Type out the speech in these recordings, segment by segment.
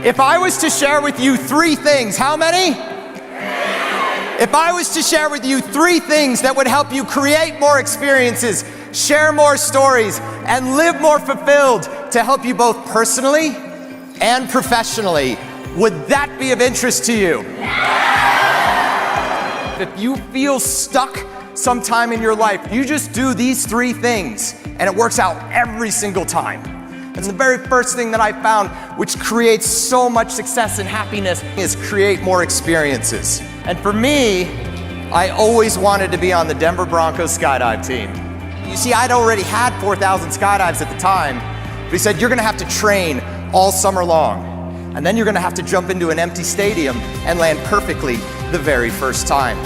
If I was to share with you 3 things, how many? If I was to share with you 3 things that would help you create more experiences, share more stories, and live more fulfilled to help you both personally and professionally, would that be of interest to you? If you feel stuck sometime in your life, you just do these 3 things and it works out every single time. It's the very first thing that I found, which creates so much success and happiness, is create more experiences. And for me, I always wanted to be on the Denver Broncos Skydive team. You see, I'd already had 4,000 skydives at the time, but he said, you're gonna have to train all summer long. And then you're gonna have to jump into an empty stadium and land perfectly the very first time.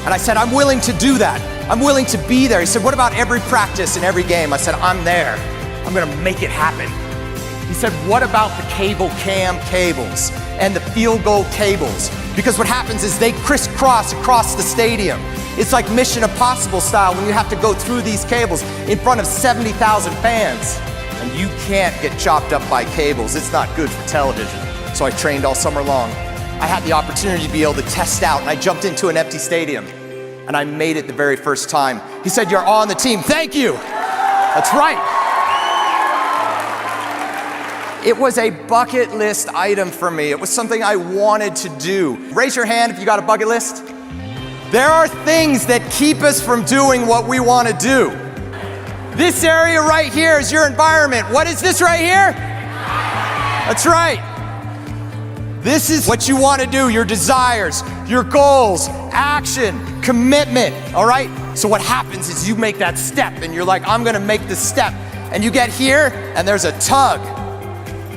And I said, I'm willing to do that. I'm willing to be there. He said, what about every practice and every game? I said, I'm there. I'm gonna make it happen. He said, what about the cable cam cables and the field goal cables? Because what happens is they crisscross across the stadium. It's like Mission Impossible style when you have to go through these cables in front of 70,000 fans. And you can't get chopped up by cables. It's not good for television. So I trained all summer long. I had the opportunity to be able to test out, and I jumped into an empty stadium, and I made it the very first time. He said, you're on the team. Thank you. That's right. It was a bucket list item for me. It was something I wanted to do. Raise your hand if you got a bucket list. There are things that keep us from doing what we want to do. This area right here is your environment. What is this right here? That's right. This is what you want to do, your desires, your goals, action, commitment, all right? So what happens is you make that step and you're like, I'm gonna make this step. And you get here and there's a tug.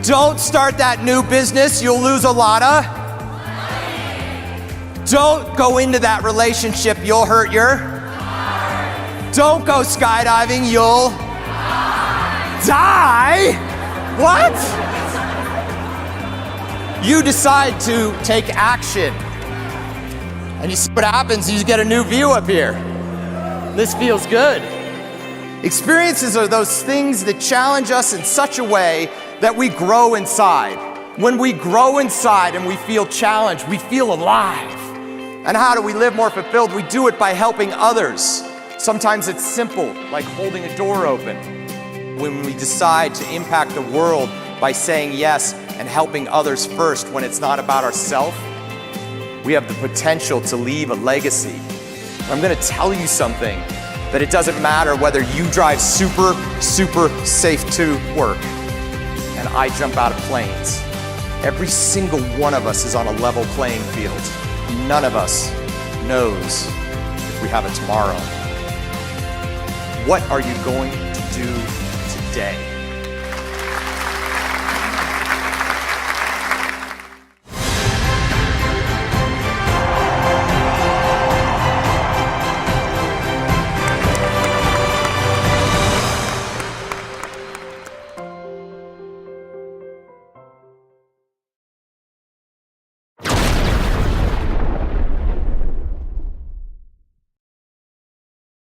Don't start that new business, you'll lose a lot of. Don't go into that relationship, you'll hurt your. Don't go skydiving, you'll die. What? You decide to take action. And you see what happens, you get a new view up here. This feels good. Experiences are those things that challenge us in such a way that we grow inside. When we grow inside and we feel challenged, we feel alive. And how do we live more fulfilled? We do it by helping others. Sometimes it's simple, like holding a door open. When we decide to impact the world by saying yes and helping others first when it's not about ourselves, we have the potential to leave a legacy. I'm gonna tell you something, that it doesn't matter whether you drive super, super safe to work and I jump out of planes. Every single one of us is on a level playing field. None of us knows if we have a tomorrow. What are you going to do today?